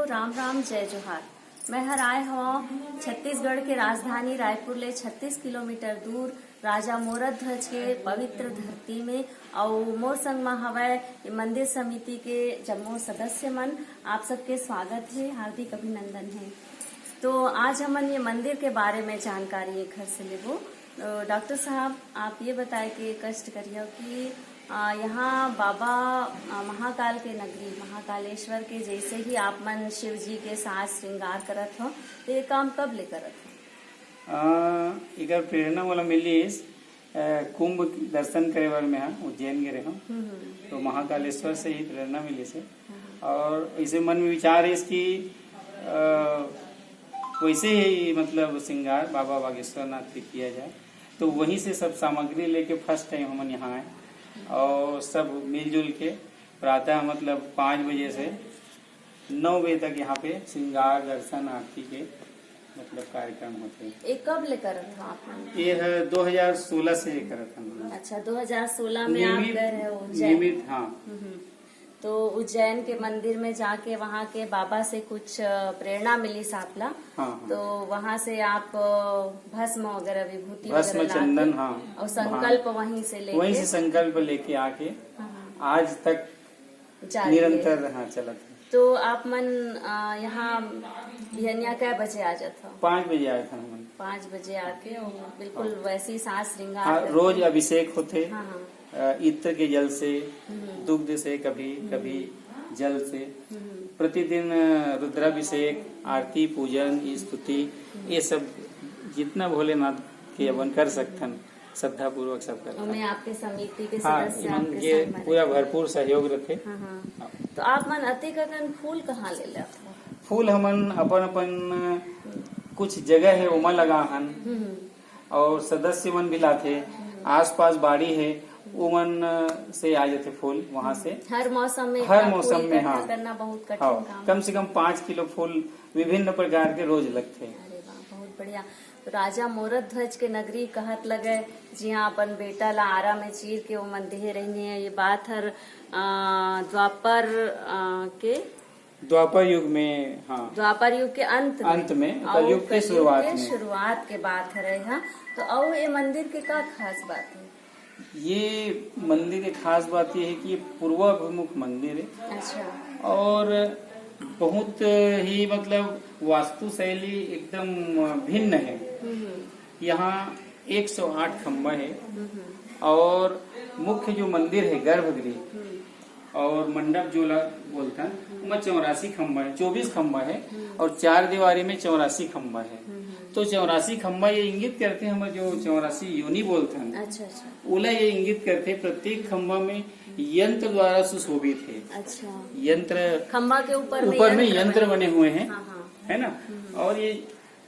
राम राम जय जोहार। मैं हर आए हूँ छत्तीसगढ़ के राजधानी रायपुर ले 36 किलोमीटर दूर राजा मोरद ध्वज के पवित्र धरती में और मोर संग में हवय मंदिर समिति के जम्मो सदस्य मन। आप सबके स्वागत है, हार्दिक अभिनंदन है। तो आज हमन ये मंदिर के बारे में जानकारी एक घर से लेबो। डॉक्टर साहब आप ये बताए कि कष्ट करिए कि यहाँ बाबा महाकाल के नगरी महाकालेश्वर के जैसे ही आप मन शिव जी के साथ श्रृंगार करत हो, तो ये काम कब ले करत हो? इधर प्रेरणा वाला मिली कुंभ दर्शन करे बार में उज्जैन गए रहे तो महाकालेश्वर से ही प्रेरणा मिली से। और इसे मन में विचार है इसकी वैसे ही मतलब श्रृंगार बाबा बागेश्वर नाथ पे किया जाए। तो वहीं से सब सामग्री लेके फर्स्ट टाइम हम यहाँ आए और सब मिलजुल के प्रातः मतलब 5 बजे से 9 बजे तक यहाँ पे श्रृंगार दर्शन आरती के मतलब कार्यक्रम होते हैं। ये कब ले करत हो आप? ये है 2016 से ये करत हम। अच्छा, 2016 में आप गए रहे उज्जैन? नियमित, हाँ। तो उज्जैन के मंदिर में जाके वहाँ के बाबा से कुछ प्रेरणा मिली सापला। हाँ। तो वहाँ से आप भस्म वगैरह विभूति भस्म वगैरह चंदन, लाके हाँ, और संकल्प वहीं से संकल्प लेके आके आज तक जारी है। निरंतर हाँ चलत है। तो आप मन यहाँ बिहनिया क्या बजे आ जाता? 5 बजे आए थे हम। 5 बजे आके और बिल्कुल वैसी साज श्रृंगार हाँ, रोज अभिषेक होते। हाँ। इत्र के जल से, दुग्ध से, कभी कभी जल से। प्रतिदिन रुद्राभिषेक, आरती, पूजन, स्तुति, ये सब जितना भोलेनाथ के अपन कर सकथन श्रद्धा पूर्वक सब करते। मैं आपके समिति के हाँ, सदस्य आपके ये संग में पूरा भरपूर सहयोग रखे। हाँ। तो आप मन अतिक अगन फूल कहाँ ले लेते? फूल हमन अपन कुछ जगह है उमा लगा हन और सदस्य मन भी लाते। आसपास बाड़ी है उमन से आ जाते फूल वहाँ से। हर मौसम में हाँ करना बहुत कठिन हाँ, काम। कम से कम 5 किलो फूल विभिन्न प्रकार के रोज लगते हैं। अरे वाह, बहुत बढ़िया। तो राजा मोरद ध्वज के नगरी कहत लगे जी हाँ, अपन बेटा ला आरा में चीर के वो मन देह रही है। ये बात हर द्वापर युग में, हाँ, द्वापर युग के अंत में कलयुग के शुरुआत के बात है रही। तो और ये मंदिर के का खास बात है? ये मंदिर की खास बात ये है कि ये पूर्वाभिमुख मंदिर है। अच्छा। और बहुत ही मतलब वास्तु शैली एकदम भिन्न है। यहाँ 108 खम्बा है और मुख्य जो मंदिर है गर्भगृह और मंडप जो बोलता है उसमें 84 खम्बा है, 24 खम्बा है और 4 दीवारी में 84 खम्बा है। तो 84 खम्बा ये इंगित करते हैं, हम जो 84 योनि बोलते हैं। अच्छा। ओला ये इंगित करते हैं प्रत्येक खम्बा में यंत्र द्वारा सुशोभित है। अच्छा। यंत्र खम्बा के ऊपर में यंत्र बने हुए हैं। हाँ। है ना। और ये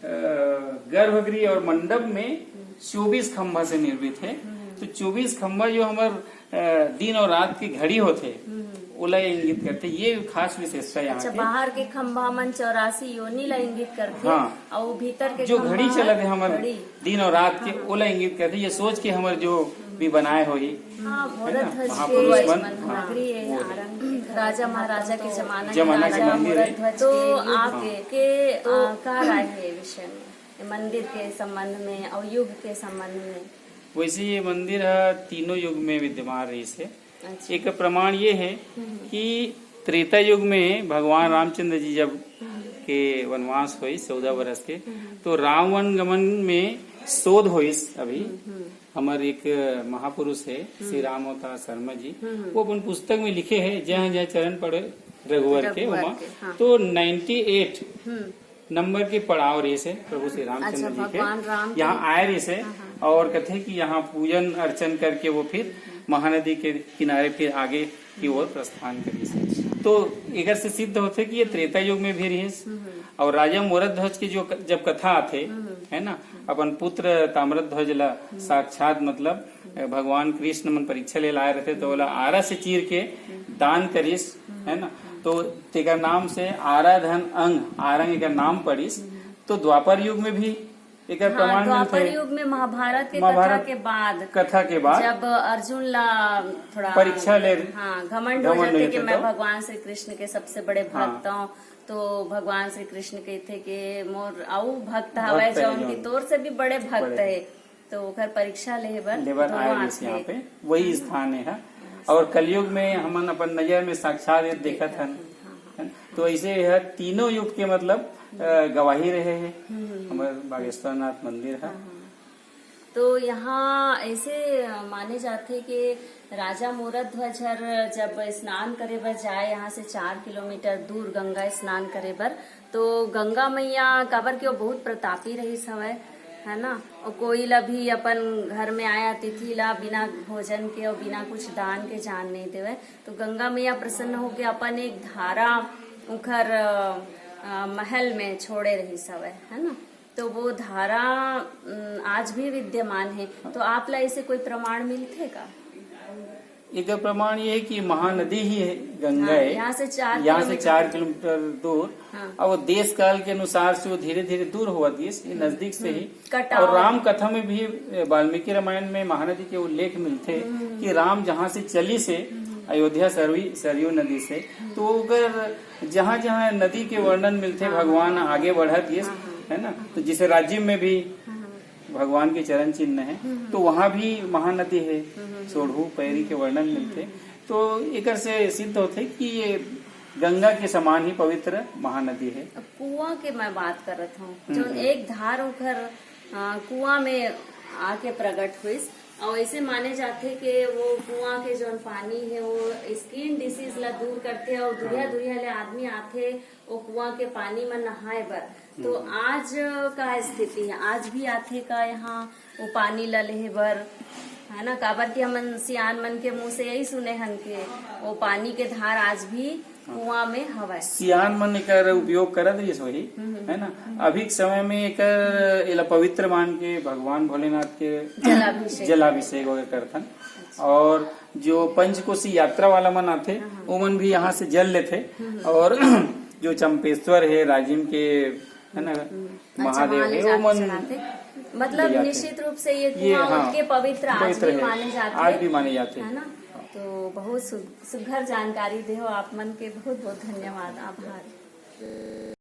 गर्भगृह और मंडप में 24 खम्बा से निर्मित है। तो 24 खम्बा जो हमारे दिन और रात की घड़ी होते ओला इंगित करते, ये खास विशेषता यहाँ। अच्छा, बाहर के खम्बा मन 84 योनि ला इंगित करते। हाँ। और भीतर के जो घड़ी चलत है हमारे दिन और रात के ओला इंगित करते। ये सोच के हमारे जो भी बनाए हो ही राजा महाराजा के जमाना के मंदिर है। तो आपके का राय है विषय में, मंदिर के संबंध में और युग के संबंध में? वैसे ये मंदिर तीनों युग में विद्यमान रही से। अच्छा। एक प्रमाण ये है कि त्रेता युग में भगवान रामचंद्र जी जब के वनवास हुई 14 वर्ष के, तो रावण गमन में शोध हुई। अभी हमारे एक महापुरुष है श्री राम अवतार शर्मा जी, वो अपन पुस्तक में लिखे हैं जहाँ जहाँ चरण पड़े रघुवर के वहाँ। तो 98 नंबर के पड़ाव रही से प्रभु श्री रामचंद्र जी के यहाँ आए रही से। और कथे कि यहाँ पूजन अर्चन करके वो फिर महानदी के किनारे फिर आगे की ओर प्रस्थान करी से। तो एक से सिद्ध होते कि ये त्रेता युग में भी रही। और राजा मोरद ध्वज की जो जब कथा आते है ना, अपन पुत्र ताम्रध्वज ध्वज ला साक्षात मतलब भगवान कृष्ण मन परीक्षा ले लाए रहते, तो बोला आरा से चीर के दान करिस, है ना। तो तेका नाम से आराधन अंग आरंग का नाम पड़िस। तो द्वापर युग में भी एक प्रमाण द्वापर युग में महाभारत के कथा के बाद जब अर्जुन ला थोड़ा परीक्षा ले घमंड हो जाते कि मैं भगवान श्री कृष्ण के सबसे बड़े भक्त हूँ, तो भगवान श्री कृष्ण कहते कि मोर आऊ भक्त हवे जौन की तोर से भी बड़े भक्त है, तो ओकर परीक्षा लेबर आए यहाँ पे वही स्थान है। और कलयुग में हमन अपन नजर में साक्षात देखत हन, तो ऐसे यह तीनों युग के मतलब गवाही रहे हैं हमारे बागेश्वर नाथ मंदिर है। तो यहाँ ऐसे माने जाते कि राजा मोरध्वज हर जब स्नान करे बर जाए यहाँ से 4 किलोमीटर दूर गंगा स्नान करे बर, तो गंगा मैया काबर के बहुत प्रतापी रही समय है ना, और कोई ला भी अपन घर में आया अतिथि ला बिना भोजन के और बिना कुछ दान के जान नहीं देवे, तो गंगा मैया प्रसन्न होके अपन एक धारा उखर महल में छोड़े रही सवय है ना, तो वो धारा आज भी विद्यमान है। तो आप ला ऐसे कोई प्रमाण मिलते का? एक प्रमाण ये है कि महानदी ही है गंगा है, यहाँ से 4 किलोमीटर दूर। और देश काल के अनुसार से वो धीरे धीरे दूर हुआ देश नजदीक से ही। और राम कथा में भी वाल्मीकि रामायण में महानदी के उल्लेख मिलते कि राम जहाँ से चली से अयोध्या सरयू नदी से, तो अगर जहाँ जहाँ नदी के वर्णन मिलते भगवान आगे बढ़त है ना, तो जिसे राज्य में भी भगवान के चरण चिन्ह है, तो वहाँ भी महानदी है, सोढ़ू पैरी के वर्णन मिलते। तो एक से सिद्ध होते कि ये गंगा के समान ही पवित्र महानदी है। कुआं के मैं बात करत हूँ, जो एक धार उखर कुआं में आके प्रकट हुई, और ऐसे माने जाते कि वो कुआं के जो पानी है वो स्किन डिसीज ला दूर करते, और दुरिया दुरिया ले आदमी आते वो कुआं के पानी में नहाए बर। तो आज का स्थिति है, आज भी आते का यहाँ वो पानी ला लेहे बर है ना, काबर की हमन सियान मन के मुंह से यही सुने हन के वो पानी के धार आज भी कुआं में हवा। सियान मन एकर उपयोग करत रही वही है ना। अभी के समय में एकर पवित्र मान के भगवान भोलेनाथ के जलाभिषेक वगैरह करथन। और जो पंचकोशी यात्रा वाला मन आथे वो मन भी यहाँ से जल लेते। और जो चंपेश्वर है राजिम के है ना महादेव है, वो मन मतलब निश्चित रूप से ये कुआं उनके पवित्र आज भी माने जाते है ना। तो बहुत सुघर जानकारी दे हो आप मन के, बहुत बहुत धन्यवाद, आभार।